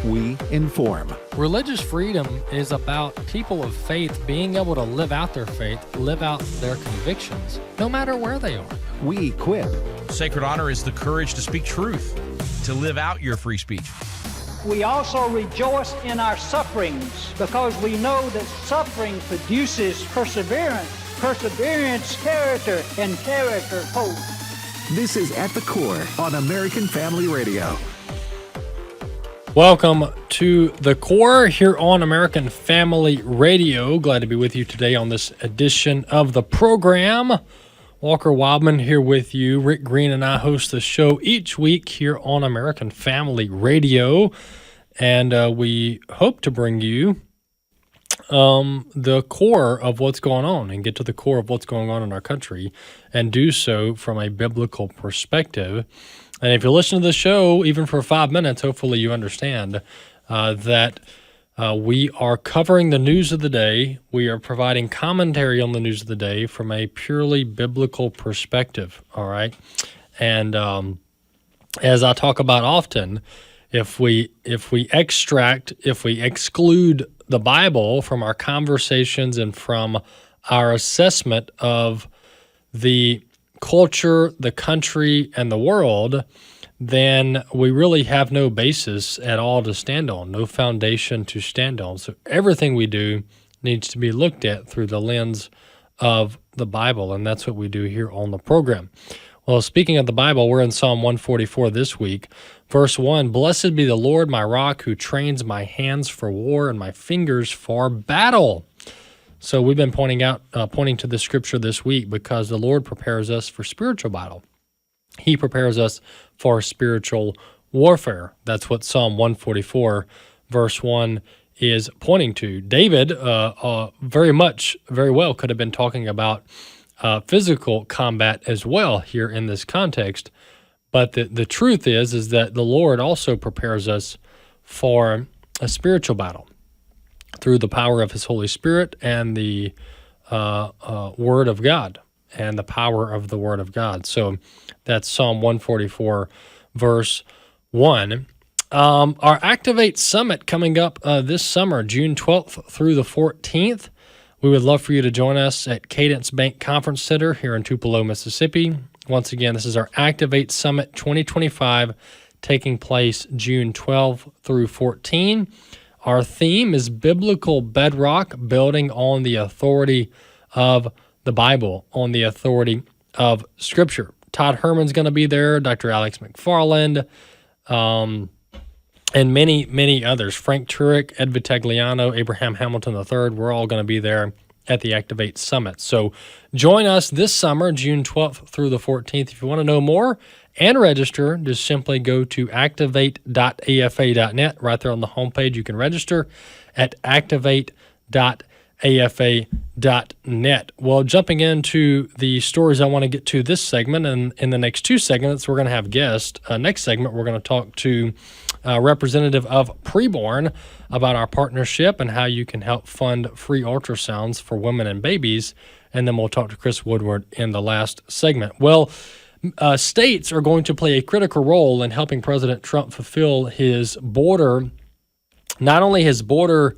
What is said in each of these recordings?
we inform. Religious freedom is about people of faith being able to live out their faith, live out their convictions, no matter where they are. We quip. Sacred honor is the courage to speak truth, to live out your free speech. We also rejoice in our sufferings because we know that suffering produces perseverance, perseverance, character, and character, hope. This is At the Core on American Family Radio. Welcome to The Core here on American Family Radio. Glad to be with you today on this edition of the program. Walker Wildman here with you. Rick Green and I host the show each week here on American Family Radio. And we hope to bring you the core of what's going on and get to the core of what's going on in our country and do so from a biblical perspective. And if you listen to the show, even for 5 minutes, hopefully you understand that we are covering the news of the day. We are providing commentary on the news of the day from a purely biblical perspective, all right? And as I talk about often, if we exclude the Bible from our conversations and from our assessment of the culture, the country, and the world, then we really have no basis at all to stand on, no foundation to stand on. So everything we do needs to be looked at through the lens of the Bible, and that's what we do here on the program. Well, speaking of the Bible, we're in Psalm 144 this week. Verse 1, "Blessed be the Lord, my rock, who trains my hands for war and my fingers for battle." So we've been pointing to the scripture this week because the Lord prepares us for spiritual battle. He prepares us for spiritual warfare. That's what Psalm 144, verse 1 is pointing to. David very well could have been talking about physical combat as well here in this context. But the truth is that the Lord also prepares us for a spiritual battle through the power of His Holy Spirit and the Word of God and the power of the Word of God. So that's Psalm 144, verse 1. Our Activate Summit coming up this summer, June 12th through the 14th. We would love for you to join us at Cadence Bank Conference Center here in Tupelo, Mississippi. Once again, this is our Activate Summit 2025 taking place June 12 through 14. Our theme is Biblical Bedrock, building on the authority of the Bible, on the authority of Scripture. Todd Herman's going to be there, Dr. Alex McFarland, and many, many others. Frank Turek, Ed Vitagliano, Abraham Hamilton III, we're all going to be there at the Activate Summit. So join us this summer, June 12th through the 14th. If you want to know more and register, just simply go to activate.afa.net. Right there on the homepage, you can register at activate.afa.net. Well, jumping into the stories I want to get to this segment, and in the next two segments, we're going to have guests. Next segment, we're going to talk to a representative of Preborn about our partnership and how you can help fund free ultrasounds for women and babies. And then we'll talk to Chris Woodward in the last segment. Well, states are going to play a critical role in helping President Trump fulfill his border, not only his border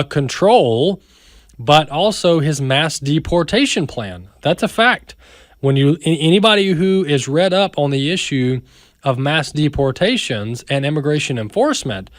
control, but also his mass deportation plan. That's a fact. Anybody who is read up on the issue of mass deportations and immigration enforcement,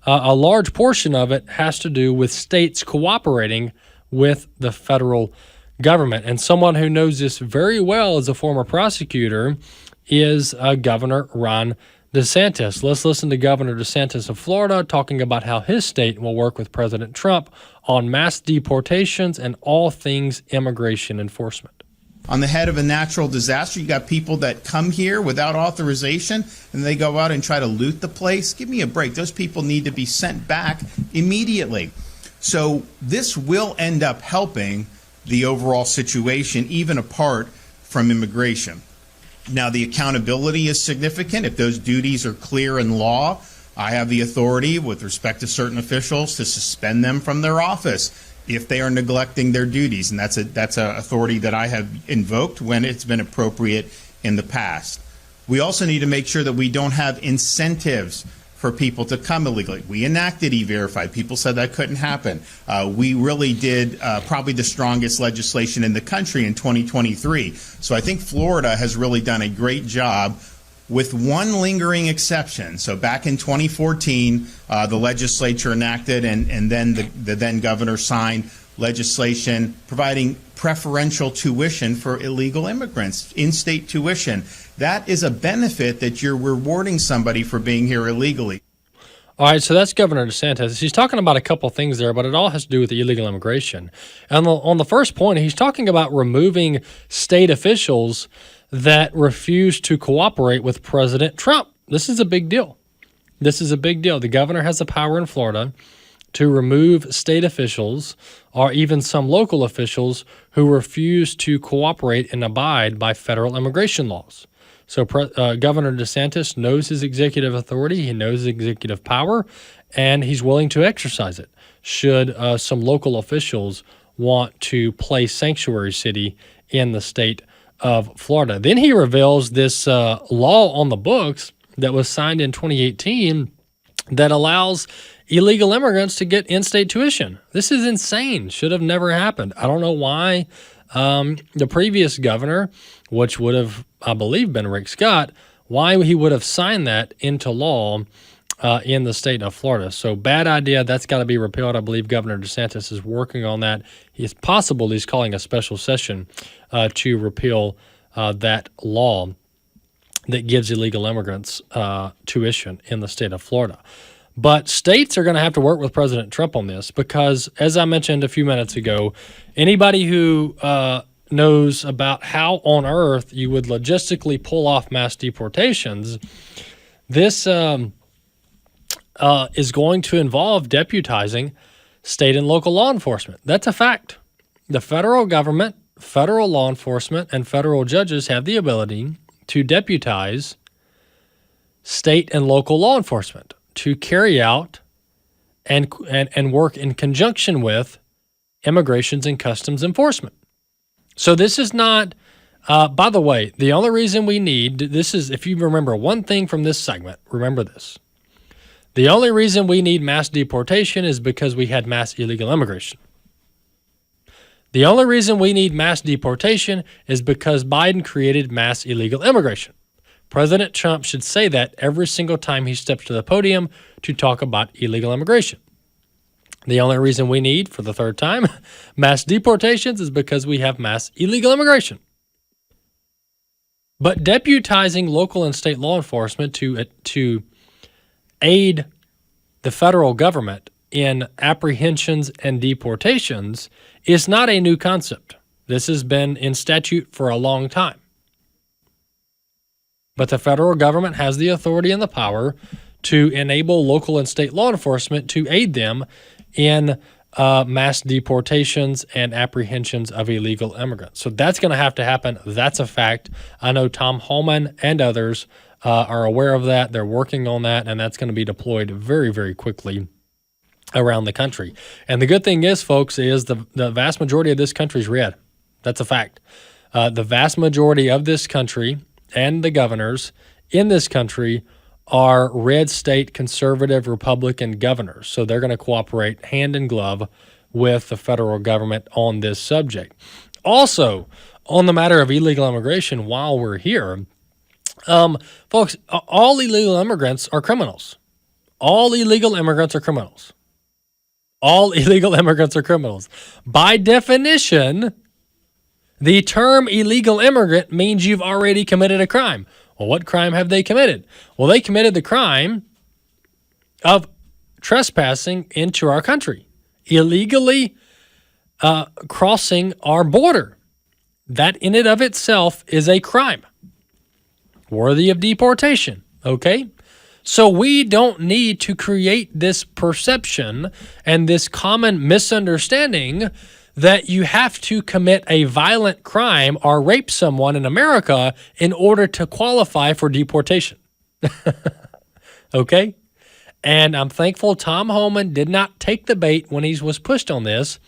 a large portion of it has to do with states cooperating with the federal government. And someone who knows this very well as a former prosecutor is Governor Ron DeSantis. Let's listen to Governor DeSantis of Florida talking about how his state will work with President Trump on mass deportations and all things immigration enforcement. On the head of a natural disaster, you got people that come here without authorization and they go out and try to loot the place. Give me a break. Those people need to be sent back immediately. So this will end up helping the overall situation, even apart from immigration. Now, the accountability is significant. If those duties are clear in law, I have the authority with respect to certain officials to suspend them from their office if they are neglecting their duties, and that's a authority that I have invoked when it's been appropriate in the past. We also need to make sure that we don't have incentives for people to come illegally. We enacted E-Verify. People said that couldn't happen. We really did probably the strongest legislation in the country in 2023. So I think Florida has really done a great job, with one lingering exception. So back in 2014, the legislature enacted and then the then governor signed legislation providing preferential tuition for illegal immigrants, in-state tuition. That is a benefit that you're rewarding somebody for being here illegally. All right, so that's Governor DeSantis. He's talking about a couple things there, but it all has to do with the illegal immigration. And on the first point, he's talking about removing state officials that refuse to cooperate with President Trump. This is a big deal. This is a big deal. The governor has the power in Florida to remove state officials or even some local officials who refuse to cooperate and abide by federal immigration laws. So Governor DeSantis knows his executive authority, he knows his executive power, and he's willing to exercise it should some local officials want to play sanctuary city in the state of Florida. Then he reveals this law on the books that was signed in 2018 that allows illegal immigrants to get in-state tuition. This is insane. Should have never happened. I don't know why the previous governor, which would have, I believe, been Rick Scott, why he would have signed that into law in the state of Florida. So bad idea. That's got to be repealed. I believe Governor DeSantis is working on that. It's possible he's calling a special session to repeal that law that gives illegal immigrants tuition in the state of Florida. But states are going to have to work with President Trump on this because, as I mentioned a few minutes ago, anybody who knows about how on earth you would logistically pull off mass deportations, this is going to involve deputizing state and local law enforcement. That's a fact. The federal government, federal law enforcement, and federal judges have the ability to deputize state and local law enforcement to carry out and work in conjunction with immigrations and customs enforcement. So this is not, by the way, the only reason we need, this is, if you remember one thing from this segment, remember this. The only reason we need mass deportation is because we had mass illegal immigration. The only reason we need mass deportation is because Biden created mass illegal immigration. President Trump should say that every single time he steps to the podium to talk about illegal immigration. The only reason we need, for the third time, mass deportations is because we have mass illegal immigration. But deputizing local and state law enforcement to aid the federal government in apprehensions and deportations is not a new concept. This has been in statute for a long time. But the federal government has the authority and the power to enable local and state law enforcement to aid them in mass deportations and apprehensions of illegal immigrants. So that's going to have to happen. That's a fact. I know Tom Homan and others are aware of that. They're working on that, and that's going to be deployed very, very quickly around the country. And the good thing is, folks, is the vast majority of this country is red. That's a fact. The vast majority of this country and the governors in this country are red state conservative Republican governors. So they're going to cooperate hand in glove with the federal government on this subject. Also, on the matter of illegal immigration, while we're here, folks, all illegal immigrants are criminals. All illegal immigrants are criminals. All illegal immigrants are criminals. By definition, the term illegal immigrant means you've already committed a crime. Well, what crime have they committed? Well, they committed the crime of trespassing into our country, illegally crossing our border. That in and of itself is a crime worthy of deportation, okay? So we don't need to create this perception and this common misunderstanding that you have to commit a violent crime or rape someone in America in order to qualify for deportation. Okay? And I'm thankful Tom Homan did not take the bait when he was pushed on this.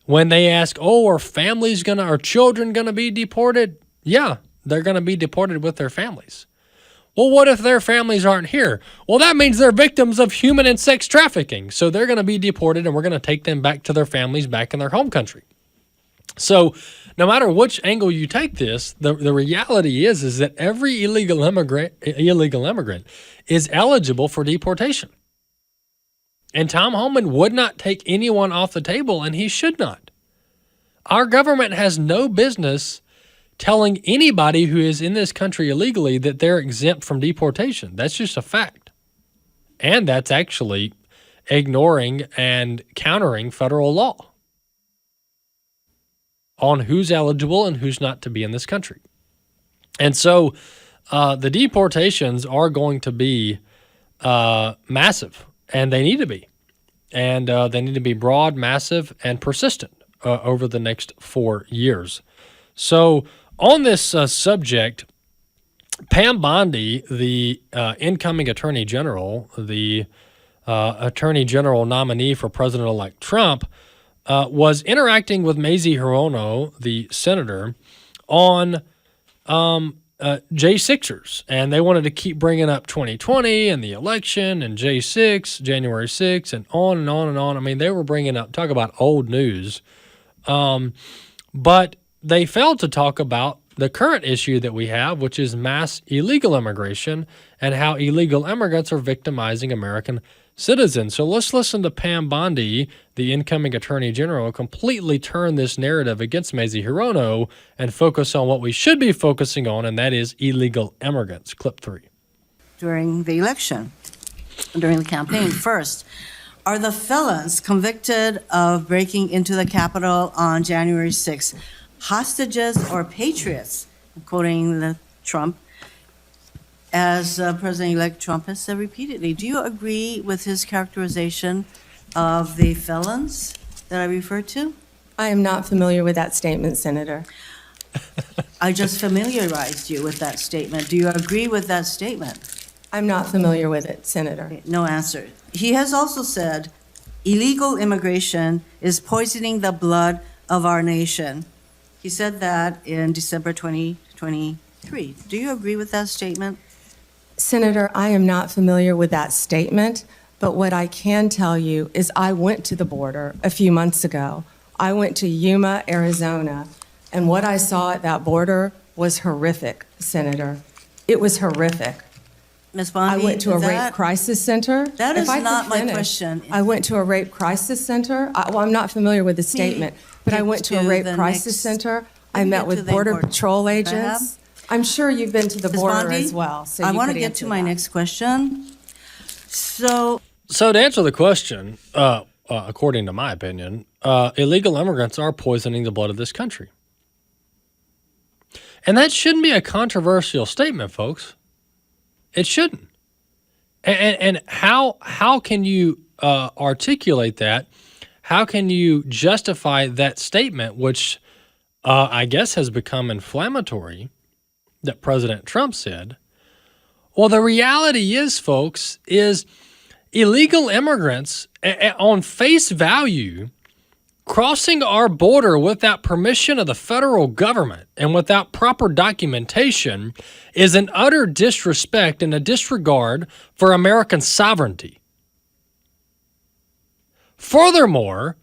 When they ask, are children going to be deported? Yeah, they're going to be deported with their families. Well, what if their families aren't here? Well, that means they're victims of human and sex trafficking. So they're going to be deported, and we're going to take them back to their families back in their home country. So no matter which angle you take this, the reality is that every illegal immigrant is eligible for deportation. And Tom Homan would not take anyone off the table, and he should not. Our government has no business telling anybody who is in this country illegally that they're exempt from deportation. That's just a fact. And that's actually ignoring and countering federal law on who's eligible and who's not to be in this country. And so the deportations are going to be massive, and they need to be. And they need to be broad, massive, and persistent over the next 4 years. So on this subject, Pam Bondi, the incoming Attorney General, the Attorney General nominee for President-elect Trump, was interacting with Mazie Hirono, the senator, on J6ers. And they wanted to keep bringing up 2020 and the election and J6, January 6th, and on and on and on. I mean, they were bringing up, talk about old news. But they failed to talk about the current issue that we have, which is mass illegal immigration and how illegal immigrants are victimizing American citizens. So let's listen to Pam Bondi, the incoming Attorney General, completely turn this narrative against Mazie Hirono and focus on what we should be focusing on, and that is illegal immigrants. Clip 3. During the election, during the campaign, first, are the felons convicted of breaking into the Capitol on January 6th hostages or patriots, quoting Trump, as President-elect Trump has said repeatedly? Do you agree with his characterization of the felons that I referred to? I am not familiar with that statement, Senator. I just familiarized you with that statement. Do you agree with that statement? I'm not familiar with it, Senator. No answer. He has also said illegal immigration is poisoning the blood of our nation. He said that in December 2023. Do you agree with that statement? Senator, I am not familiar with that statement, but what I can tell you is I went to the border a few months ago. I went to Yuma, Arizona, and what I saw at that border was horrific, Senator. It was horrific. Ms. Bondi, I went to a rape crisis center. That is not my question. I went to a rape crisis center. I'm not familiar with the statement, but I went to a rape crisis center. I met with Border Patrol agents. I'm sure you've been to the border as well. So I want to get to my next question. So to answer the question, according to my opinion, illegal immigrants are poisoning the blood of this country. And that shouldn't be a controversial statement, folks. It shouldn't. And how can you articulate that? How can you justify that statement, which I guess has become inflammatory, that President Trump said? Well, the reality is, folks, is illegal immigrants on face value crossing our border without permission of the federal government and without proper documentation is an utter disrespect and a disregard for American sovereignty. Furthermore,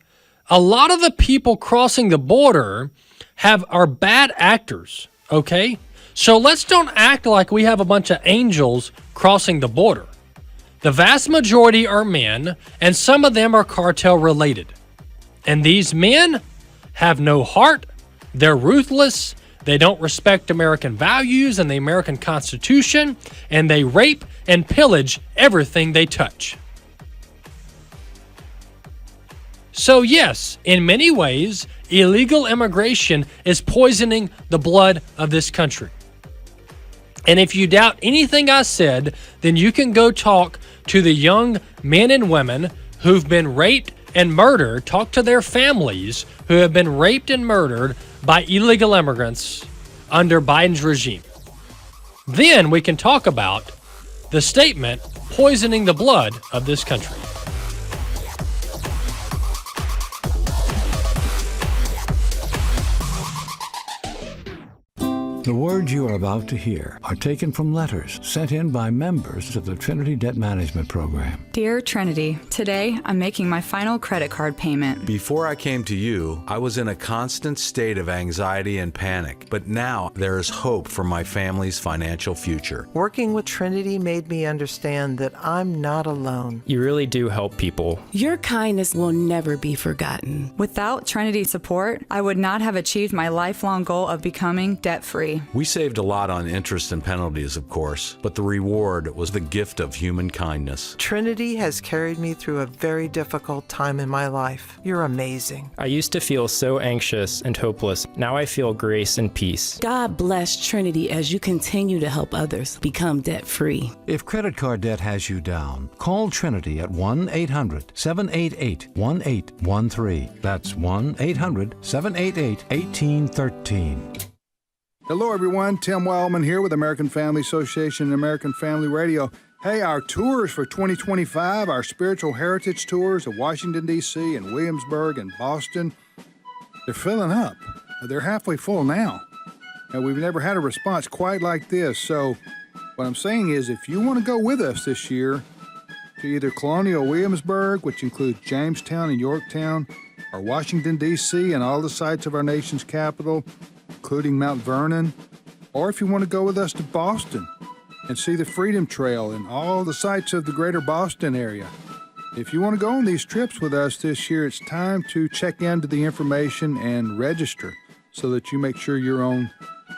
a lot of the people crossing the border are bad actors, okay? So let's don't act like we have a bunch of angels crossing the border. The vast majority are men, and some of them are cartel related. And these men have no heart, they're ruthless, they don't respect American values and the American Constitution, and they rape and pillage everything they touch. So yes, in many ways, illegal immigration is poisoning the blood of this country. And if you doubt anything I said, then you can go talk to the young men and women who've been raped and murdered, talk to their families who have been raped and murdered by illegal immigrants under Biden's regime. Then we can talk about the statement poisoning the blood of this country. The words you are about to hear are taken from letters sent in by members of the Trinity Debt Management Program. Dear Trinity, today I'm making my final credit card payment. Before I came to you, I was in a constant state of anxiety and panic, but now there is hope for my family's financial future. Working with Trinity made me understand that I'm not alone. You really do help people. Your kindness will never be forgotten. Without Trinity support, I would not have achieved my lifelong goal of becoming debt-free. We saved a lot on interest and penalties, of course, but the reward was the gift of human kindness. Trinity has carried me through a very difficult time in my life. You're amazing. I used to feel so anxious and hopeless. Now I feel grace and peace. God bless Trinity as you continue to help others become debt-free. If credit card debt has you down, call Trinity at 1-800-788-1813. That's 1-800-788-1813. Hello, everyone. Tim Wildman here with American Family Association and American Family Radio. Hey, our tours for 2025, our spiritual heritage tours of Washington, D.C. and Williamsburg and Boston, they're filling up. They're halfway full now. And we've never had a response quite like this. So what I'm saying is if you want to go with us this year to either Colonial Williamsburg, which includes Jamestown and Yorktown, or Washington, D.C. and all the sites of our nation's capital, including Mount Vernon, or if you want to go with us to Boston and see the Freedom Trail and all the sites of the greater Boston area. If you want to go on these trips with us this year, it's time to check into the information and register so that you make sure you're on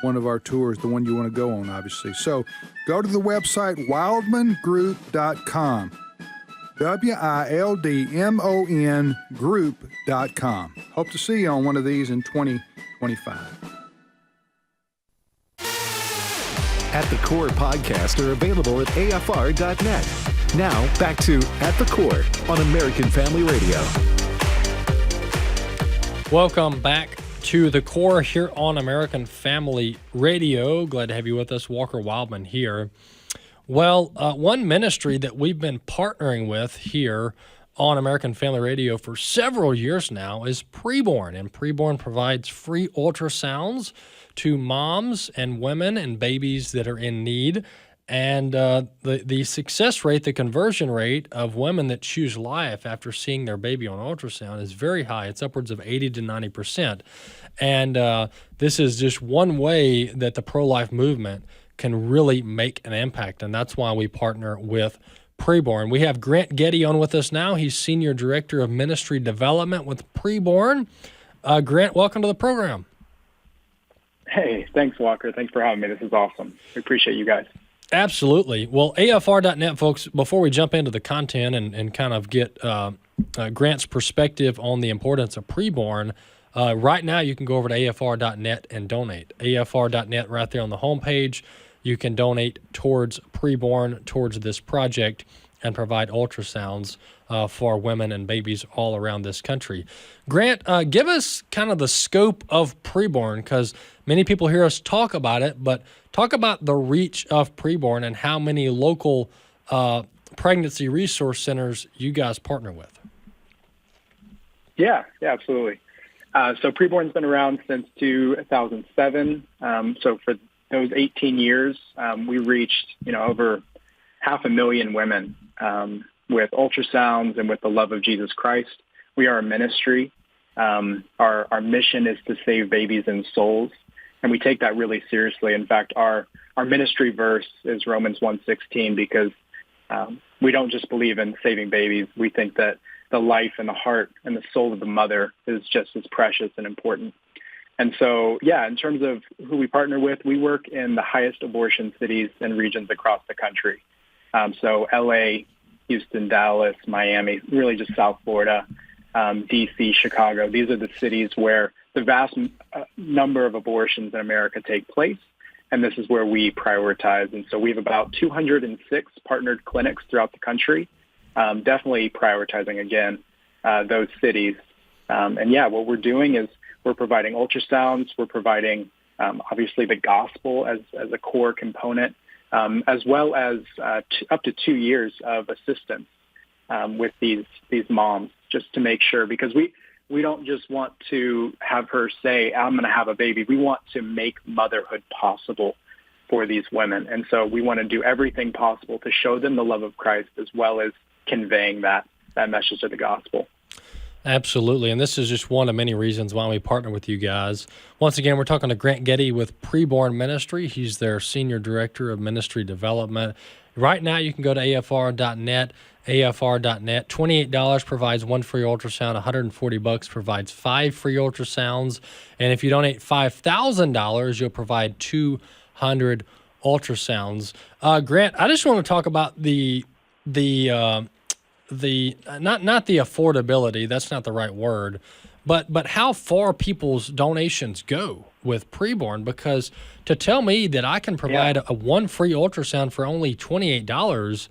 one of our tours, the one you want to go on, obviously. So go to the website wildmangroup.com, WILDMON group.com. Hope to see you on one of these in 2025. At the Core podcast are available at AFR.net. Now, back to At the Core on American Family Radio. Welcome back to the Core here on American Family Radio. Glad to have you with us. Walker Wildman here. Well, one ministry that we've been partnering with here on American Family Radio for several years now is Preborn, and Preborn provides free ultrasounds to moms and women and babies that are in need. And the success rate, the conversion rate of women that choose life after seeing their baby on ultrasound is very high. It's upwards of 80 to 90%. And this is just one way that the pro-life movement can really make an impact, and that's why we partner with Preborn. We have Grant Geddie on with us now. He's Senior Director of Ministry Development with Preborn. Grant, welcome to the program. Hey, thanks, Walker. Thanks for having me. This is awesome. We appreciate you guys. Absolutely. Well, AFR.net, folks, before we jump into the content and kind of get Grant's perspective on the importance of Preborn, right now you can go over to AFR.net and donate. AFR.net right there on the homepage. You can donate towards Preborn, towards this project, and provide ultrasounds for women and babies all around this country. Grant, give us kind of the scope of Preborn, because many people hear us talk about it, but talk about the reach of Preborn and how many local pregnancy resource centers you guys partner with. Yeah, absolutely. So Preborn's been around since 2007. So for those 18 years, we reached over 500,000 women with ultrasounds and with the love of Jesus Christ. We are a ministry. Our mission is to save babies and souls, and we take that really seriously. In fact, our ministry verse is Romans 1:16, because we don't just believe in saving babies. We think that the life and the heart and the soul of the mother is just as precious and important. And so, in terms of who we partner with, we work in the highest abortion cities and regions across the country. So L.A., Houston, Dallas, Miami, really just South Florida, D.C., Chicago. These are the cities where the vast number of abortions in America take place, and this is where we prioritize. And so we have about 206 partnered clinics throughout the country, definitely prioritizing, again, those cities. What we're doing is we're providing ultrasounds. We're providing, obviously, the gospel as a core component, as well as up to 2 years of assistance with these moms, just to make sure, because we don't just want to have her say, I'm going to have a baby. We want to make motherhood possible for these women. And so we want to do everything possible to show them the love of Christ as well as conveying that message of the gospel. Absolutely. And this is just one of many reasons why we partner with you guys. Once again, we're talking to Grant Geddie with Preborn Ministry. He's their Senior Director of Ministry Development. Right now, you can go to afr.net, afr.net. $28 provides 1 free ultrasound. $140 provides 5 free ultrasounds. And if you donate $5,000, you'll provide 200 ultrasounds. Grant, I just want to talk about the not the affordability, that's not the right word, but how far people's donations go with Preborn, because to tell me that I can provide a 1 free ultrasound for only $28,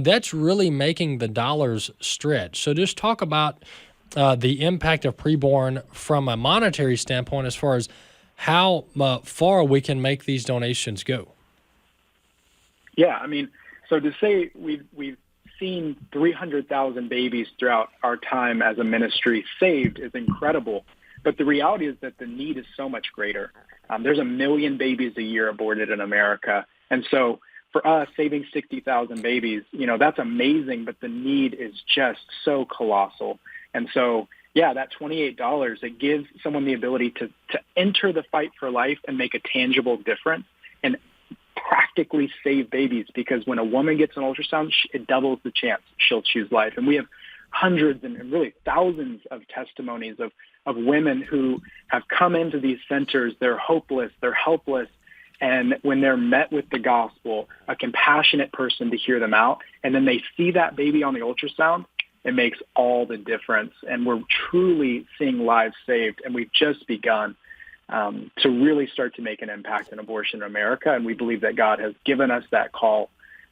that's really making the dollars stretch. So just talk about the impact of Preborn from a monetary standpoint as far as how far we can make these donations go. Yeah, I mean, so to say we've seen 300,000 babies throughout our time as a ministry saved is incredible. But the reality is that the need is so much greater. There's 1 million babies a year aborted in America. And so for us, saving 60,000 babies, that's amazing, but the need is just so colossal. And so, yeah, that $28, it gives someone the ability to enter the fight for life and make a tangible difference and practically save babies, because when a woman gets an ultrasound, it doubles the chance she'll choose life. And we have hundreds and really thousands of testimonies of women who have come into these centers. They're hopeless, they're helpless. And when they're met with the gospel, a compassionate person to hear them out, and then they see that baby on the ultrasound, it makes all the difference. And we're truly seeing lives saved. And we've just begun to really start to make an impact in abortion in America. And we believe that God has given us that call.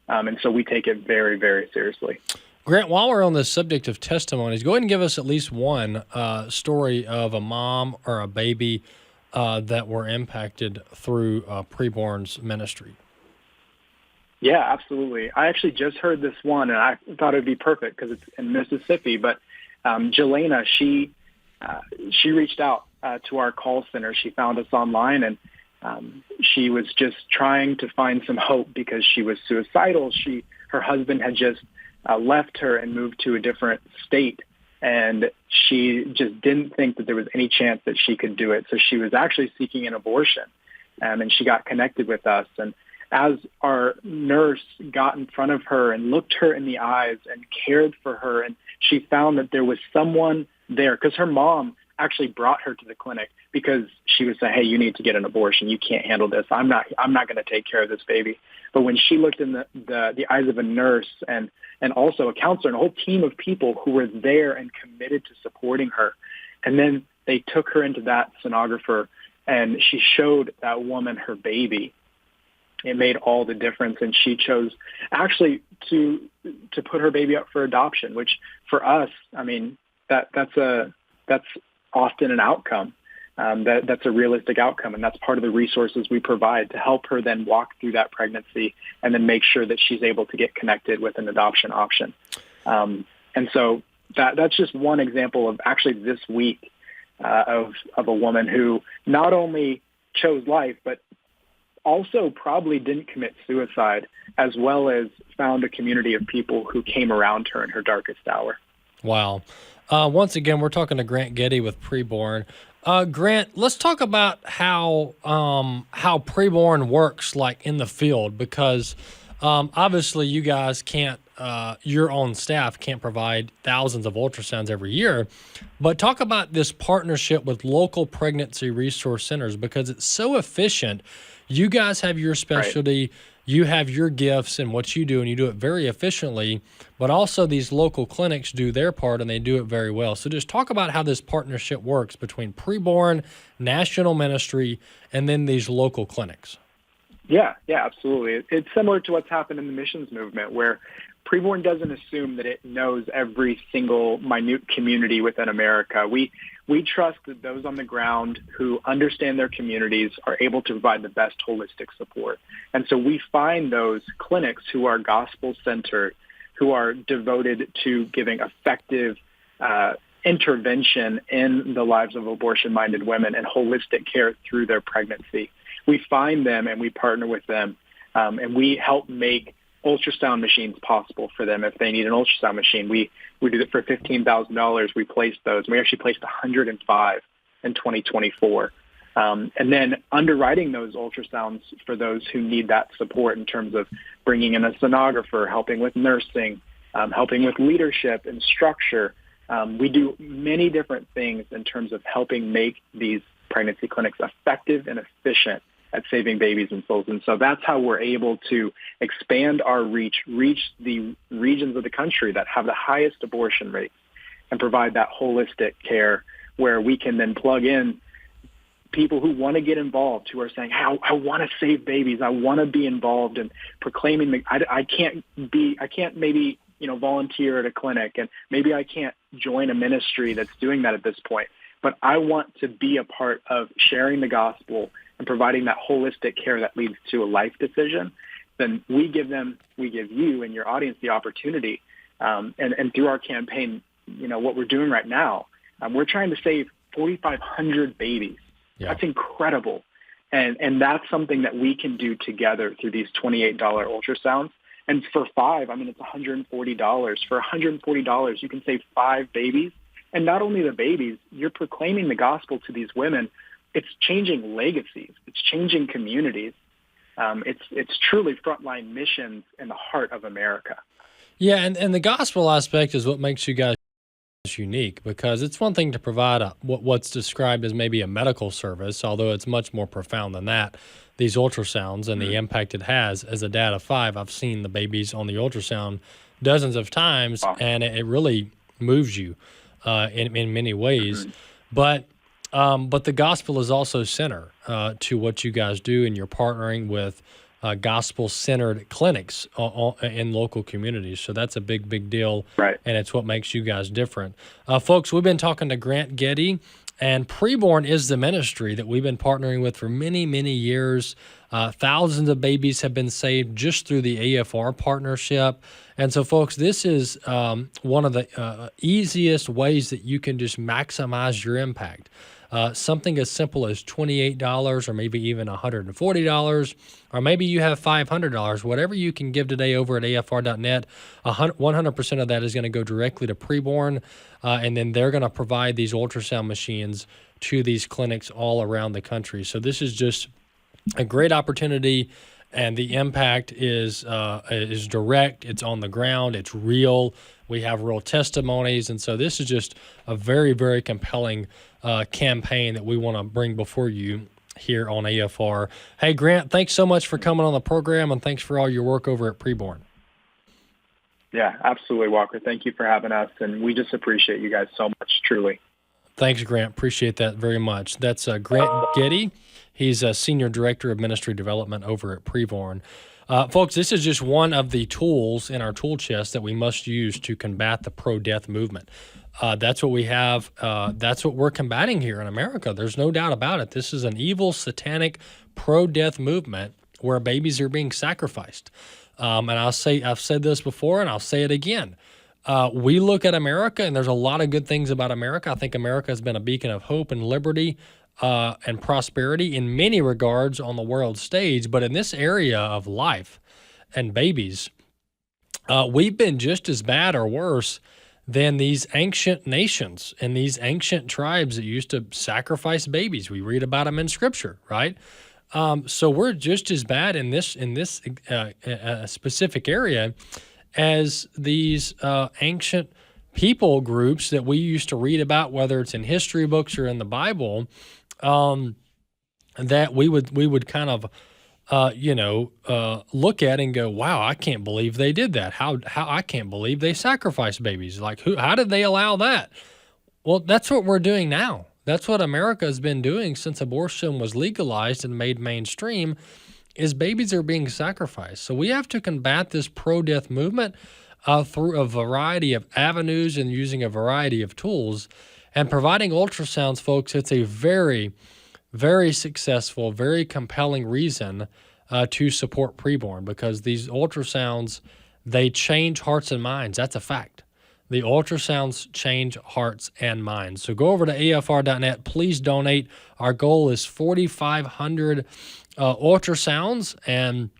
And so we take it very, very seriously. Grant, while we're on the subject of testimonies, go ahead and give us at least one story of a mom or a baby that were impacted through Preborn's ministry. Yeah, absolutely. I actually just heard this one, and I thought it would be perfect because it's in Mississippi. But Jelena, she reached out to our call center. She found us online, and she was just trying to find some hope because she was suicidal. Her husband had just left her and moved to a different state, and she just didn't think that there was any chance that she could do it. So she was actually seeking an abortion, and she got connected with us. And as our nurse got in front of her and looked her in the eyes and cared for her, and she found that there was someone there, because her mom actually brought her to the clinic because she was saying, hey, you need to get an abortion. You can't handle this. I'm not going to take care of this baby. But when she looked in the eyes of a nurse and also a counselor and a whole team of people who were there and committed to supporting her, and then they took her into that sonographer and she showed that woman her baby, it made all the difference. And she chose actually to put her baby up for adoption, which for us, I mean, that's often an outcome. That's a realistic outcome, and that's part of the resources we provide to help her then walk through that pregnancy and then make sure that she's able to get connected with an adoption option. And so that's just one example of actually this week of a woman who not only chose life, but also probably didn't commit suicide, as well as found a community of people who came around her in her darkest hour. Wow. Once again, we're talking to Grant Geddie with Preborn. Grant, let's talk about how Preborn works, like in the field, because obviously you guys can't, your own staff can't provide thousands of ultrasounds every year, but talk about this partnership with local pregnancy resource centers, because it's so efficient. You guys have your specialty. Right. You have your gifts and what you do, and you do it very efficiently, but also these local clinics do their part, and they do it very well. So just talk about how this partnership works between Preborn, national ministry, and then these local clinics. Yeah, absolutely. It's similar to what's happened in the missions movement, where Preborn doesn't assume that it knows every single minute community within America. We trust that those on the ground who understand their communities are able to provide the best holistic support. And so we find those clinics who are gospel-centered, who are devoted to giving effective intervention in the lives of abortion-minded women and holistic care through their pregnancy. We find them and we partner with them, and we help make ultrasound machines possible for them if they need an ultrasound machine. We do it for $15,000. We place those. We actually placed 105 in 2024. And then underwriting those ultrasounds for those who need that support in terms of bringing in a sonographer, helping with nursing, helping with leadership and structure. We do many different things in terms of helping make these pregnancy clinics effective and efficient at saving babies and souls. And so that's how we're able to expand our reach the regions of the country that have the highest abortion rates and provide that holistic care where we can then plug in people who want to get involved, who are saying, hey, I want to save babies. I want to be involved in proclaiming. I can't maybe, volunteer at a clinic, and maybe I can't join a ministry that's doing that at this point. But I want to be a part of sharing the gospel and providing that holistic care that leads to a life decision. Then we give you and your audience the opportunity. And through our campaign, what we're doing right now, we're trying to save 4,500 babies. Yeah. That's incredible. And that's something that we can do together through these $28 ultrasounds. And for $5, it's $140. For $140, you can save 5 babies. And not only the babies, you're proclaiming the gospel to these women. It's changing legacies. It's changing communities. It's truly frontline missions in the heart of America. Yeah, and the gospel aspect is what makes you guys unique, because it's one thing to provide what's described as maybe a medical service, although it's much more profound than that. These ultrasounds and the impact it has. As a dad of 5, I've seen the babies on the ultrasound dozens of times, and it really moves you in many ways. But the gospel is also center to what you guys do, and you're partnering with gospel-centered clinics in local communities. So that's a big, big deal, right? And it's what makes you guys different. Folks, we've been talking to Grant Geddie, and Preborn is the ministry that we've been partnering with for many, many years. Thousands of babies have been saved just through the AFR partnership. And so, folks, this is one of the easiest ways that you can just maximize your impact. Something as simple as $28 or maybe even $140, or maybe you have $500, whatever you can give today over at afr.net, 100% of that is going to go directly to Preborn, and then they're going to provide these ultrasound machines to these clinics all around the country. So this is just a great opportunity, and the impact is direct, it's on the ground, it's real. We have real testimonies, and so this is just a very, very compelling campaign that we want to bring before you here on AFR. Hey, Grant, thanks so much for coming on the program, and thanks for all your work over at Preborn. Yeah, absolutely, Walker. Thank you for having us, and we just appreciate you guys so much, truly. Thanks, Grant. Appreciate that very much. That's Grant Geddie. He's a Senior Director of Ministry Development over at Preborn. Folks, this is just one of the tools in our tool chest that we must use to combat the pro-death movement. That's what we have. That's what we're combating here in America. There's no doubt about it. This is an evil, satanic, pro-death movement where babies are being sacrificed. And I've said this before, and I'll say it again. We look at America, and there's a lot of good things about America. I think America has been a beacon of hope and liberty and prosperity in many regards on the world stage. But in this area of life and babies, we've been just as bad or worse than these ancient nations and these ancient tribes that used to sacrifice babies. We read about them in Scripture, right? So we're just as bad in this specific area as these ancient people groups that we used to read about, whether it's in history books or in the Bible, that we would kind of look at and go, wow, I can't believe they did that. How I can't believe they sacrificed babies. Like, how did they allow that? Well, that's what we're doing now. That's what America has been doing since abortion was legalized and made mainstream, is babies are being sacrificed. So we have to combat this pro-death movement through a variety of avenues and using a variety of tools. And providing ultrasounds, folks, it's a very, very successful, very compelling reason to support Preborn, because these ultrasounds, they change hearts and minds. That's a fact. The ultrasounds change hearts and minds. So go over to afr.net. Please donate. Our goal is 4,500 ultrasounds, and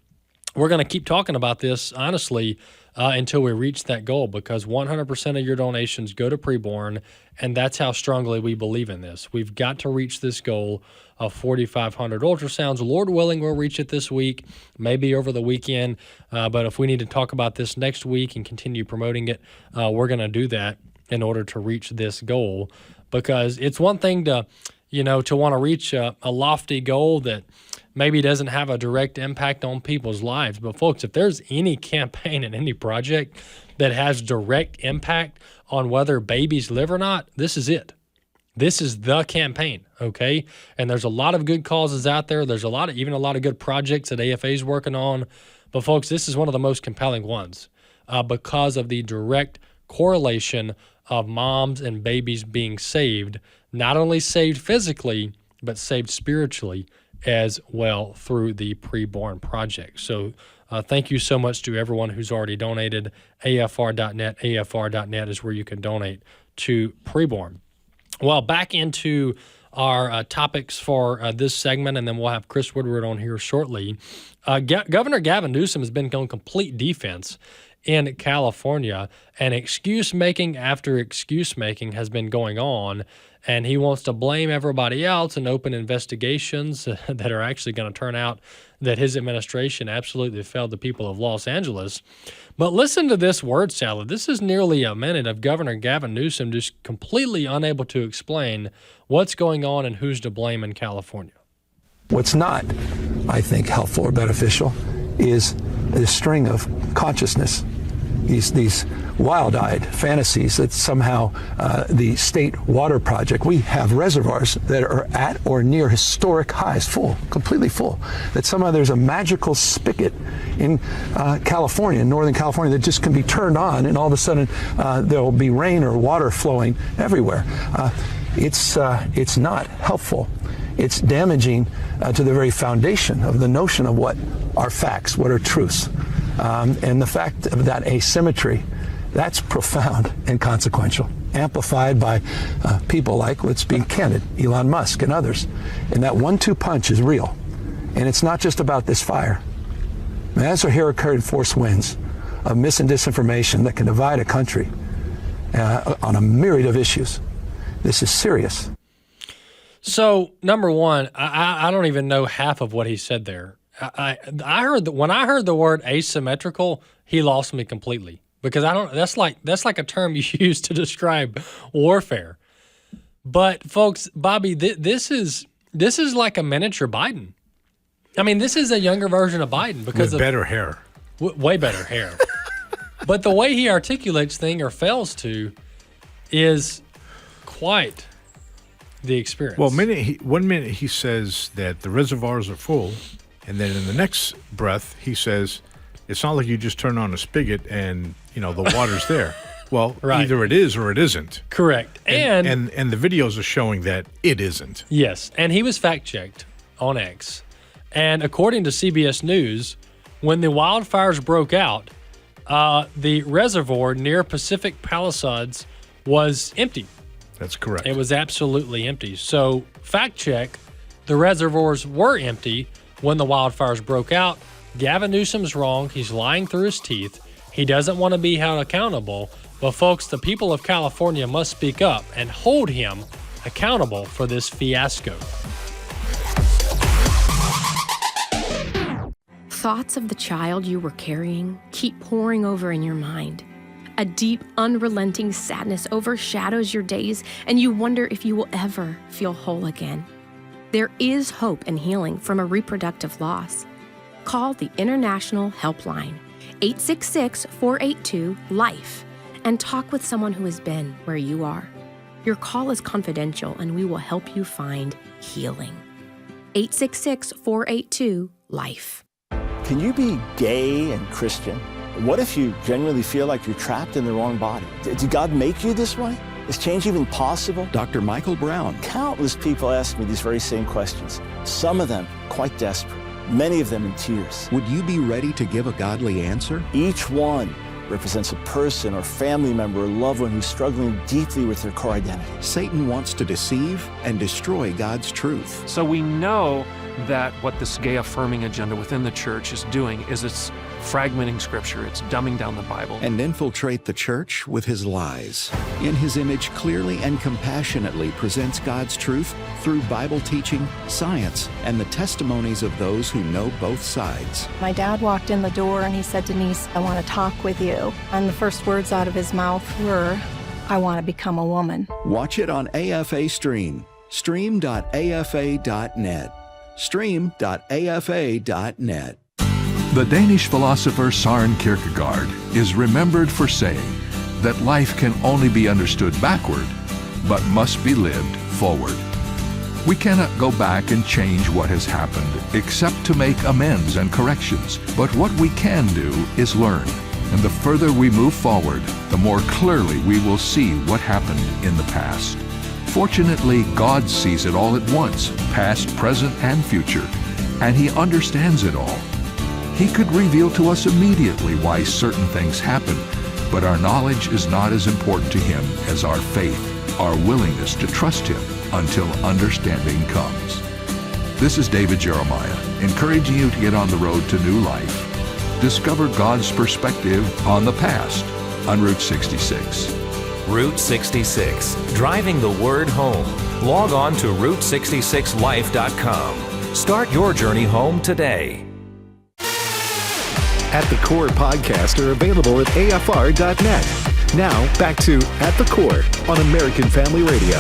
we're going to keep talking about this, honestly, until we reach that goal, because 100% of your donations go to preborn, and that's how strongly we believe in this. We've got to reach this goal of 4,500 ultrasounds. Lord willing, we'll reach it this week, maybe over the weekend, but if we need to talk about this next week and continue promoting it, we're going to do that in order to reach this goal, because it's one thing to want to reach a lofty goal that maybe doesn't have a direct impact on people's lives. But folks, if there's any campaign and any project that has direct impact on whether babies live or not, this is it. This is the campaign, okay? And there's a lot of good causes out there. There's even a lot of good projects that AFA is working on. But folks, this is one of the most compelling ones because of the direct correlation of moms and babies being saved, not only saved physically, but saved spiritually as well through the Preborn Project. So thank you so much to everyone who's already donated. AFR.net. AFR.net is where you can donate to Preborn. Well, back into our topics for this segment, and then we'll have Chris Woodward on here shortly. Governor Gavin Newsom has been on complete defense in California, and excuse-making after excuse-making has been going on, and he wants to blame everybody else and open investigations that are actually going to turn out that his administration absolutely failed the people of Los Angeles. But listen to this word salad. This is nearly a minute of Governor Gavin Newsom just completely unable to explain what's going on and who's to blame in California. What's not, I think, helpful or beneficial is this string of consciousness, these wild-eyed fantasies that somehow the state water project, we have reservoirs that are at or near historic highs, full, completely full, that somehow there's a magical spigot in California, in Northern California, that just can be turned on and all of a sudden there will be rain or water flowing everywhere. It's not helpful. It's damaging to the very foundation of the notion of what are facts, what are truths. And the fact of that asymmetry, that's profound and consequential, amplified by people like, let's be candid, Elon Musk and others. And that 1-2 punch is real. And it's not just about this fire. And as our hurricane force winds of mis and disinformation that can divide a country on a myriad of issues, this is serious. So, number one, I don't even know half of what he said there. I heard that when I heard the word asymmetrical, he lost me completely, because that's like a term you use to describe warfare. But folks, Bobby, this is like a miniature Biden. I mean, this is a younger version of Biden because with better hair, way better hair. But the way he articulates things or fails to is quite the experience. Well, one minute he says that the reservoirs are full, and then in the next breath he says it's not like you just turn on a spigot and the water's there. Well, right. Either it is or it isn't. Correct. And the videos are showing that it isn't. Yes, and he was fact-checked on X. And according to CBS News, when the wildfires broke out, the reservoir near Pacific Palisades was empty. That's correct. It was absolutely empty. So, fact check, the reservoirs were empty when the wildfires broke out. Gavin Newsom's wrong. He's lying through his teeth. He doesn't want to be held accountable. But, folks, the people of California must speak up and hold him accountable for this fiasco. Thoughts of the child you were carrying keep pouring over in your mind. A deep, unrelenting sadness overshadows your days, and you wonder if you will ever feel whole again. There is hope and healing from a reproductive loss. Call the International Helpline, 866-482-LIFE, and talk with someone who has been where you are. Your call is confidential, and we will help you find healing. 866-482-LIFE. Can you be gay and Christian? What if you genuinely feel like you're trapped in the wrong body? Did God make you this way? Is change even possible? Dr. Michael Brown. Countless people ask me these very same questions, some of them quite desperate, many of them in tears. Would you be ready to give a godly answer? Each one represents a person or family member or loved one who's struggling deeply with their core identity. Satan wants to deceive and destroy God's truth. So we know that what this gay affirming agenda within the church is doing is it's fragmenting Scripture, it's dumbing down the Bible. And infiltrate the church with his lies. In his image, clearly and compassionately presents God's truth through Bible teaching, science, and the testimonies of those who know both sides. My dad walked in the door and he said, "Denise, I want to talk with you." And the first words out of his mouth were, "I want to become a woman." Watch it on AFA Stream. Stream.afa.net. Stream.afa.net. The Danish philosopher Søren Kierkegaard is remembered for saying that life can only be understood backward, but must be lived forward. We cannot go back and change what has happened, except to make amends and corrections. But what we can do is learn. And the further we move forward, the more clearly we will see what happened in the past. Fortunately, God sees it all at once, past, present, and future, and He understands it all. He could reveal to us immediately why certain things happen, but our knowledge is not as important to Him as our faith, our willingness to trust Him until understanding comes. This is David Jeremiah, encouraging you to get on the road to new life. Discover God's perspective on the past on Route 66. Route 66, driving the word home. Log on to Route66Life.com. Start your journey home today. At the Coord podcast are available at AFR.net. Now, back to At the Coord on American Family Radio.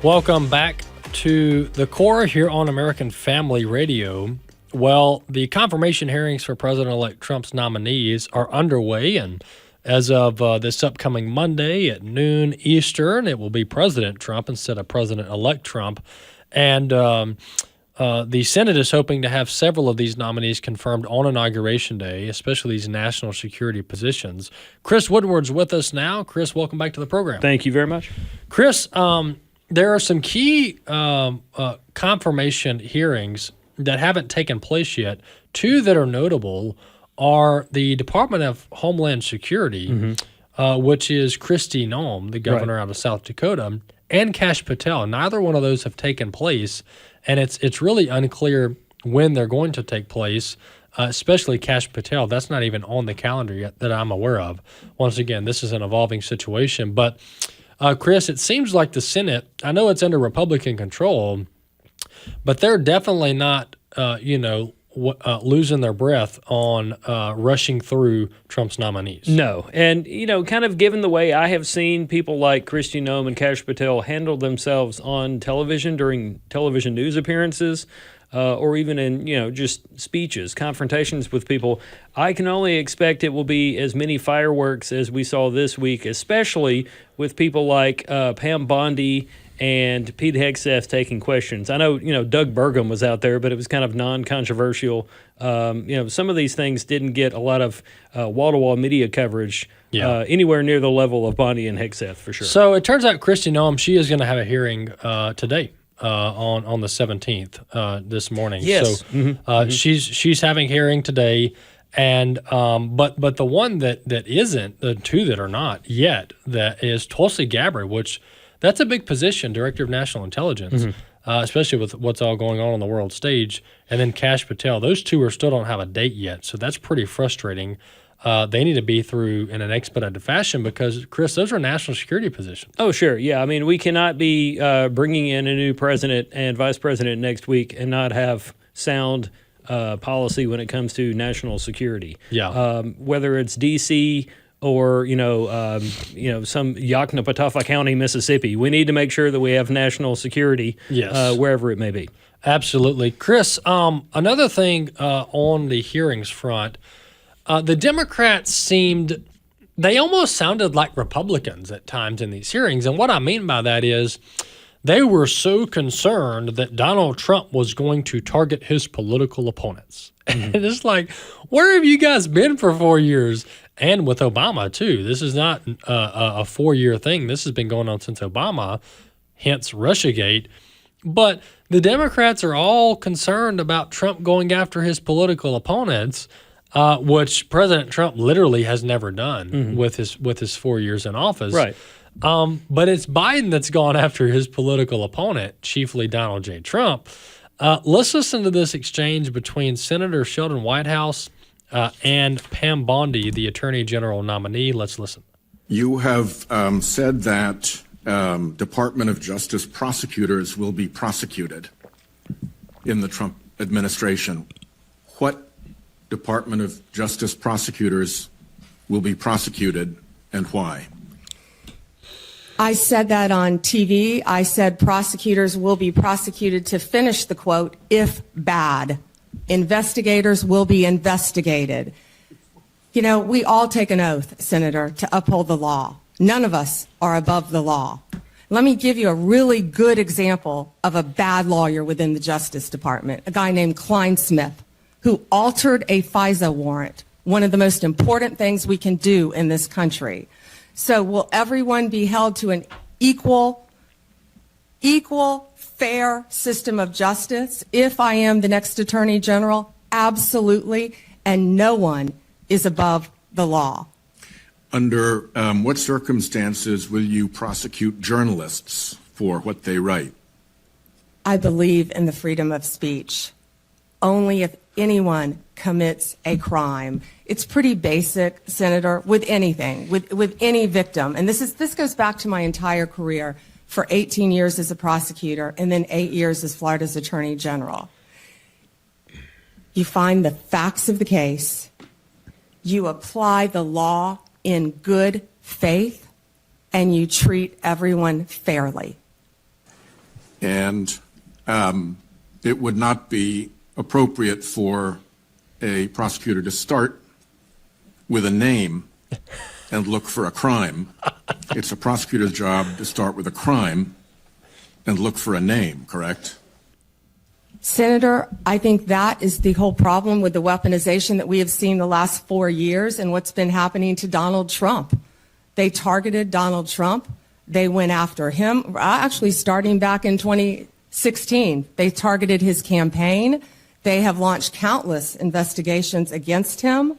Welcome back to the Coord here on American Family Radio. Well, the confirmation hearings for President-elect Trump's nominees are underway, and as of this upcoming Monday at noon Eastern, it will be President Trump instead of President-elect Trump. And the Senate is hoping to have several of these nominees confirmed on Inauguration Day, especially these national security positions. Chris Woodward's with us now. Chris, welcome back to the program. Thank you very much. Chris, there are some key confirmation hearings that haven't taken place yet. Two that are notable are the Department of Homeland Security, which is Kristi Noem, the governor out of South Dakota, and Kash Patel. Neither one of those have taken place, and it's really unclear when they're going to take place, especially Kash Patel. That's not even on the calendar yet that I'm aware of. Once again, this is an evolving situation. But, Chris, it seems like the Senate, I know it's under Republican control, but they're definitely not, losing their breath on rushing through Trump's nominees. No. And, kind of given the way I have seen people like Kristi Noem and Kash Patel handle themselves on television during television news appearances, or even in, just speeches, confrontations with people, I can only expect it will be as many fireworks as we saw this week, especially with people like Pam Bondi and Pete Hegseth taking questions. I know, Doug Burgum was out there, but it was kind of non-controversial. Some of these things didn't get a lot of wall-to-wall media coverage anywhere near the level of Bondi and Hegseth, for sure. So it turns out Kristi Noem, she is going to have a hearing today on the 17th this morning. Yes. So she's having hearing today. And but the one that isn't, the two that are not yet, that is Tulsi Gabbard, which that's a big position, Director of National Intelligence, especially with what's all going on the world stage. And then Kash Patel, those two still don't have a date yet, so that's pretty frustrating. They need to be through in an expedited fashion because, Chris, those are national security positions. Oh, sure. Yeah, I mean, we cannot be bringing in a new president and vice president next week and not have sound policy when it comes to national security. Yeah. Whether it's D.C., or, some Yoknapatawpha County, Mississippi. We need to make sure that we have national security wherever it may be. Absolutely. Chris, another thing on the hearings front, the Democrats they almost sounded like Republicans at times in these hearings. And what I mean by that is they were so concerned that Donald Trump was going to target his political opponents. And it's like, where have you guys been for 4 years? And with Obama, too. This is not a 4-year thing. This has been going on since Obama, hence Russiagate. But the Democrats are all concerned about Trump going after his political opponents. which President Trump literally has never done with his 4 years in office. Right. But it's Biden that's gone after his political opponent, chiefly Donald J. Trump. Let's listen to this exchange between Senator Sheldon Whitehouse and Pam Bondi, the Attorney General nominee. Let's listen. You have said that Department of Justice prosecutors will be prosecuted in the Trump administration. What Department of Justice prosecutors will be prosecuted and why? I said that on TV. I said prosecutors will be prosecuted, to finish the quote, if bad. Investigators will be investigated. You know, we all take an oath, Senator, to uphold the law. None of us are above the law. Let me give you a really good example of a bad lawyer within the Justice Department, a guy named Klein Smith, who altered a FISA warrant, one of the most important things we can do in this country. So will everyone be held to an equal, fair system of justice if I am the next Attorney General? Absolutely. And no one is above the law. Under what circumstances will you prosecute journalists for what they write? I believe in the freedom of speech. Only if anyone commits a crime. It's pretty basic, Senator, with anything, with any victim. And this goes back to my entire career, for 18 years as a prosecutor and then 8 years as Florida's Attorney General. You find the facts of the case, you apply the law in good faith, and you treat everyone fairly. And it would not be appropriate for a prosecutor to start with a name and look for a crime. It's a prosecutor's job to start with a crime and look for a name, correct? Senator, I think that is the whole problem with the weaponization that we have seen the last 4 years and what's been happening to Donald Trump. They targeted Donald Trump. They went after him, actually starting back in 2016. They targeted his campaign. They have launched countless investigations against him.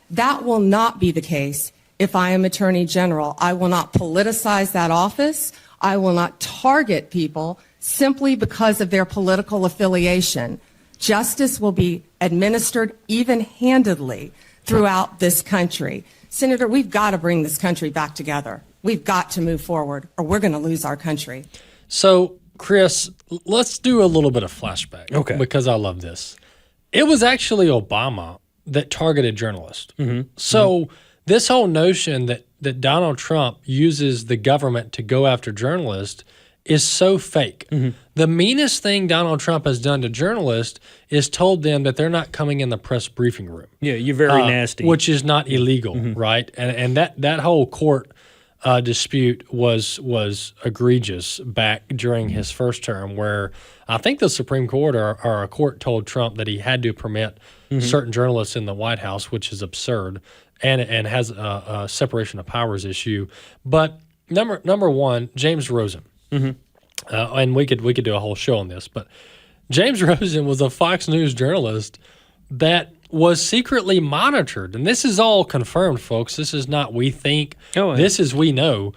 That will not be the case if I am Attorney General. I will not politicize that office. I will not target people simply because of their political affiliation. Justice will be administered even-handedly throughout this country. Senator, we've got to bring this country back together. We've got to move forward, or we're going to lose our country. So, Chris, let's do a little bit of flashback. Okay. Because I love this. It was actually Obama that targeted journalists. So this whole notion that Donald Trump uses the government to go after journalists is so fake. The meanest thing Donald Trump has done to journalists is told them that they're not coming in the press briefing room. Yeah, you're very nasty. Which is not illegal, right? And that whole court dispute was egregious back during his first term, where I think the Supreme Court or a court told Trump that he had to permit certain journalists in the White House, which is absurd and has a separation of powers issue. But number one, James Rosen. And we could do a whole show on this, but James Rosen was a Fox News journalist that was secretly monitored. And this is all confirmed, folks. This is not we think. This is we know.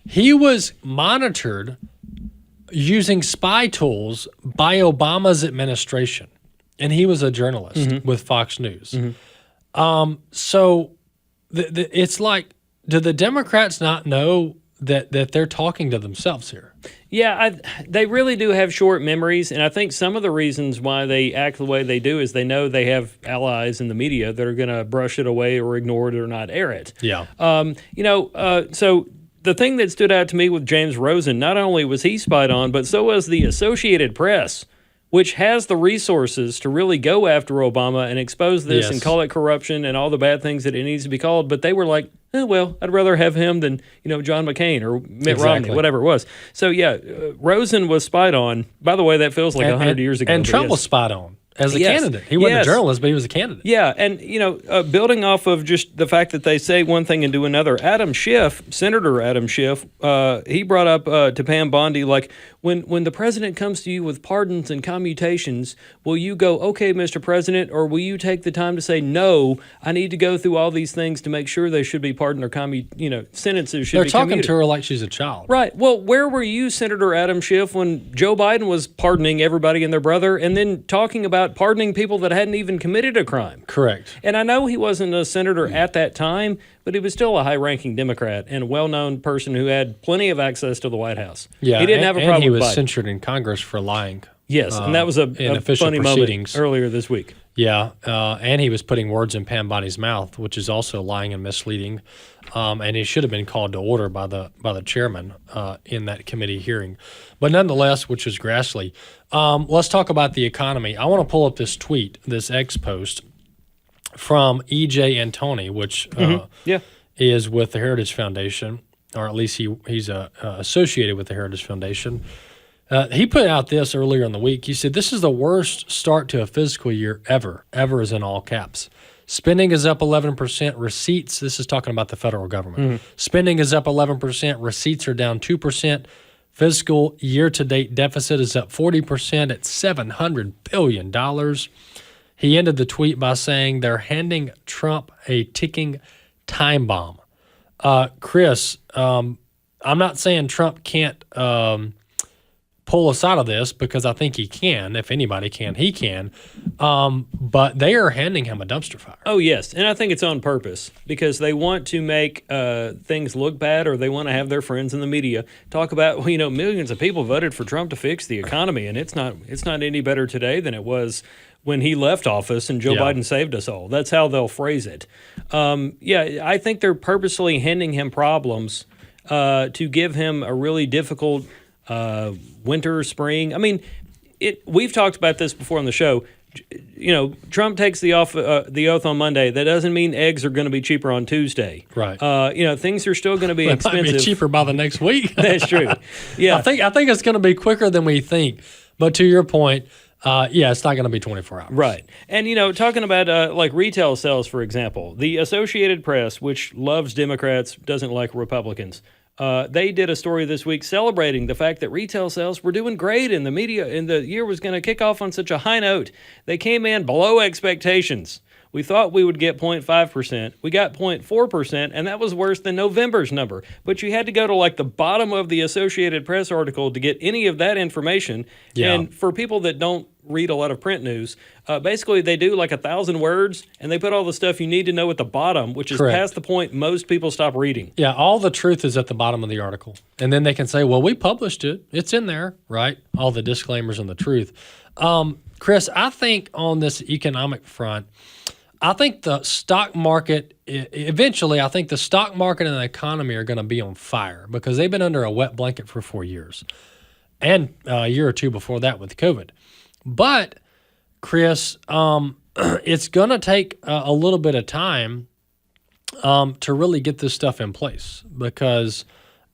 He was monitored using spy tools by Obama's administration. And he was a journalist with Fox News. So it's like, do the Democrats not know that they're talking to themselves here? Yeah, they really do have short memories, and I think some of the reasons why they act the way they do is they know they have allies in the media that are going to brush it away or ignore it or not air it. Yeah. So the thing that stood out to me with James Rosen, not only was he spied on, but so was the Associated Press, which has the resources to really go after Obama and expose this and call it corruption and all the bad things that it needs to be called. But they were like, well, I'd rather have him than, John McCain or Mitt Romney, whatever it was. So, Rosen was spied on. By the way, that feels like 100 years ago. And Trump was spied on as a candidate. He wasn't a journalist, but he was a candidate. Yeah, and, building off of just the fact that they say one thing and do another, Adam Schiff, Senator Adam Schiff, he brought up to Pam Bondi, like, when the president comes to you with pardons and commutations, will you go, okay, Mr. President, or will you take the time to say, no, I need to go through all these things to make sure they should be pardoned or sentences should be commuted? They're talking to her like she's a child. Right. Well, where were you, Senator Adam Schiff, when Joe Biden was pardoning everybody and their brother and then talking about pardoning people that hadn't even committed a crime? Correct. And I know he wasn't a senator at that time, but he was still a high-ranking Democrat and a well-known person who had plenty of access to the White House. Yeah, he didn't have a problem and he with was Biden. censured in Congress for lying. Yes, and that was a funny moment earlier this week. Yeah, and he was putting words in Pam Body's mouth, which is also lying and misleading. And he should have been called to order by the chairman in that committee hearing. But nonetheless, which is Grassley. Let's talk about the economy. I want to pull up this tweet, this X post from E.J. Antoni, which is with the Heritage Foundation, or at least he's associated with the Heritage Foundation. He put out this earlier in the week. He said, this is the worst start to a fiscal year ever. Ever is in all caps. Spending is up 11%. Receipts, this is talking about the federal government. Spending is up 11%. Receipts are down 2%. Fiscal year-to-date deficit is up 40% at $700 billion. He ended the tweet by saying they're handing Trump a ticking time bomb. Chris, I'm not saying Trump can't pull us out of this, because I think he can. If anybody can, he can. But they are handing him a dumpster fire. Oh, yes. And I think it's on purpose, because they want to make things look bad, or they want to have their friends in the media talk about, millions of people voted for Trump to fix the economy, and it's not any better today than it was when he left office and Joe Biden saved us all. That's how they'll phrase it. I think they're purposely handing him problems to give him a really difficult winter, spring. I mean, we've talked about this before on the show. Trump takes the oath on Monday. That doesn't mean eggs are going to be cheaper on Tuesday. Right. Things are still going to be expensive. It might be cheaper by the next week. That's true. Yeah. I think it's going to be quicker than we think. But to your point, it's not going to be 24 hours. Right. And, talking about like retail sales, for example, the Associated Press, which loves Democrats, doesn't like Republicans, they did a story this week celebrating the fact that retail sales were doing great and the media and the year was going to kick off on such a high note. They came in below expectations. We thought we would get 0.5%. We got 0.4%, and that was worse than November's number. But you had to go to like the bottom of the Associated Press article to get any of that information. Yeah. And for people that don't read a lot of print news, basically they do like 1,000 words, and they put all the stuff you need to know at the bottom, which is past the point most people stop reading. Yeah, all the truth is at the bottom of the article. And then they can say, well, we published it. It's in there, right? All the disclaimers and the truth. Chris, I think on this economic front, I think the stock market, eventually, I think the stock market and the economy are going to be on fire because they've been under a wet blanket for 4 years and a year or two before that with COVID. But, Chris, it's going to take a little bit of time to really get this stuff in place because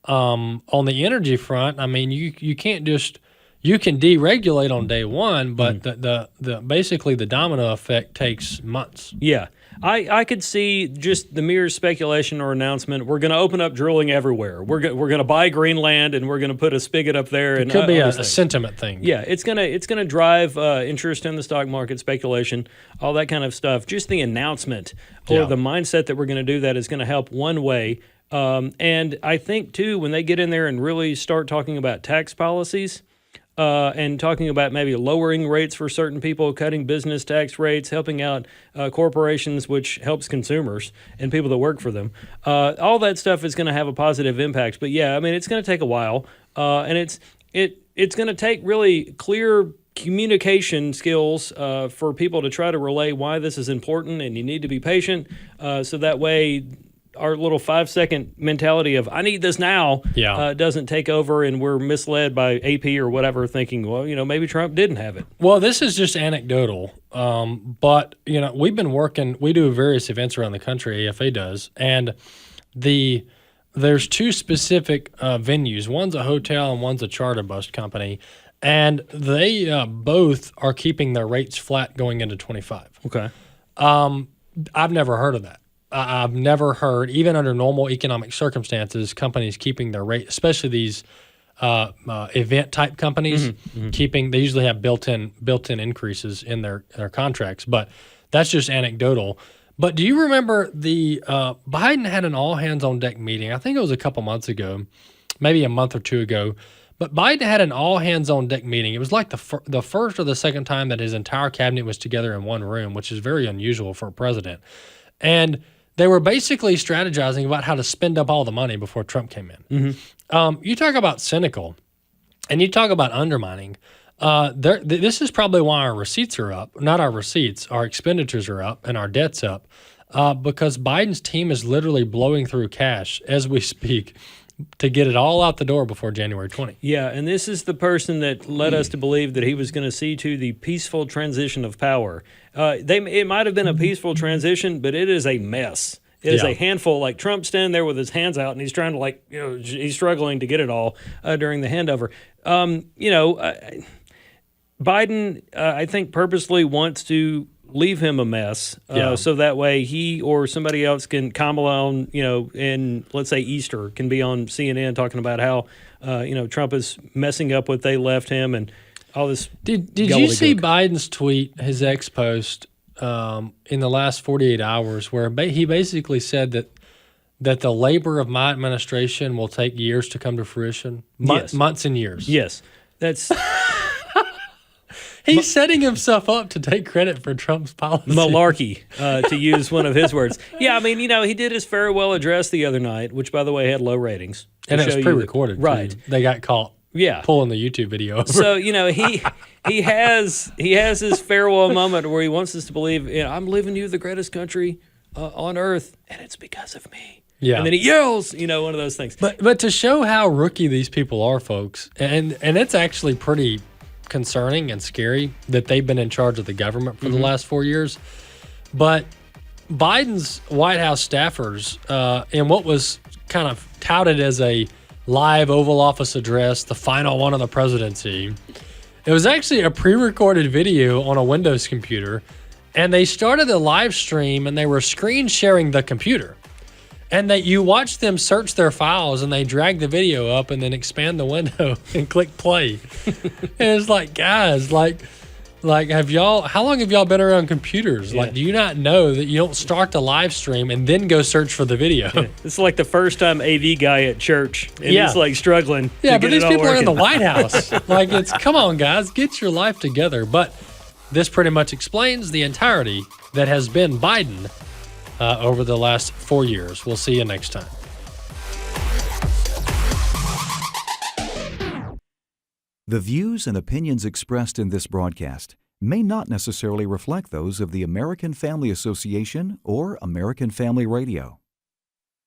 on the energy front, I mean, you can't just – you can deregulate on day one, but the basically the domino effect takes months. Yeah. I could see just the mere speculation or announcement, we're going to open up drilling everywhere. We're going to buy Greenland and we're going to put a spigot up there. It could be a sentiment thing. Yeah, it's gonna drive interest in the stock market, speculation, all that kind of stuff. Just the announcement or the mindset that we're going to do that is going to help one way. And I think, too, when they get in there and really start talking about tax policies, and talking about maybe lowering rates for certain people, cutting business tax rates, helping out corporations, which helps consumers and people that work for them. All that stuff is going to have a positive impact. But yeah, I mean, it's going to take a while, and it's going to take really clear communication skills for people to try to relay why this is important, and you need to be patient, so that way our little 5-second mentality of I need this now doesn't take over and we're misled by AP or whatever thinking, well, maybe Trump didn't have it. Well, this is just anecdotal, but, we've been working, we do various events around the country, AFA does, and there's two specific venues. One's a hotel and one's a charter bus company, and they both are keeping their rates flat going into 25. Okay. I've never heard of that. I've never heard, even under normal economic circumstances, companies keeping their rate, especially these event type companies, they usually have built-in increases in their contracts, but that's just anecdotal. But do you remember Biden had an all hands on deck meeting? I think it was a couple months ago, maybe a month or two ago. But Biden had an all hands on deck meeting. It was like the first or the second time that his entire cabinet was together in one room, which is very unusual for a president. And they were basically strategizing about how to spend up all the money before Trump came in. You talk about cynical, and you talk about undermining. This is probably why our receipts are up. Not our receipts, our expenditures are up, and our debt's up, because Biden's team is literally blowing through cash as we speak to get it all out the door before January 20. Yeah, and this is the person that led us to believe that he was going to see to the peaceful transition of power. It might have been a peaceful transition, but it is a mess. It is a handful. Like Trump standing there with his hands out, and he's trying to he's struggling to get it all during the handover. Biden, I think, purposely wants to leave him a mess, so that way he or somebody else can Kamala on, in let's say Easter, can be on CNN talking about how Trump is messing up what they left him and all this. Did you see Biden's tweet, his ex post in the last 48 hours, where he basically said that the labor of my administration will take years to come to fruition, months and years. Yes, that's. He's setting himself up to take credit for Trump's policy. Malarkey, to use one of his words. Yeah, I mean, he did his farewell address the other night, which, by the way, had low ratings. And it was pre-recorded, right? Too. They got caught pulling the YouTube video over. So, he has his farewell moment where he wants us to believe, I'm leaving you the greatest country on earth, and it's because of me. Yeah. And then he yells, one of those things. But to show how rookie these people are, folks, and it's actually pretty concerning and scary that they've been in charge of the government for the last 4 years. But Biden's White House staffers, in what was kind of touted as a live Oval Office address, the final one of the presidency, it was actually a pre-recorded video on a Windows computer, and they started a live stream and they were screen sharing the computer. And that you watch them search their files and they drag the video up and then expand the window and click play. And it's like, guys, how long have y'all been around computers? Yeah. Do you not know that you don't start the live stream and then go search for the video? Yeah. It's like the first time AV guy at church, and he's struggling. Yeah, to but get these it all people are in the working. White House. Come on, guys, get your life together. But this pretty much explains the entirety that has been Biden over the last 4 years. We'll see you next time. The views and opinions expressed in this broadcast may not necessarily reflect those of the American Family Association or American Family Radio.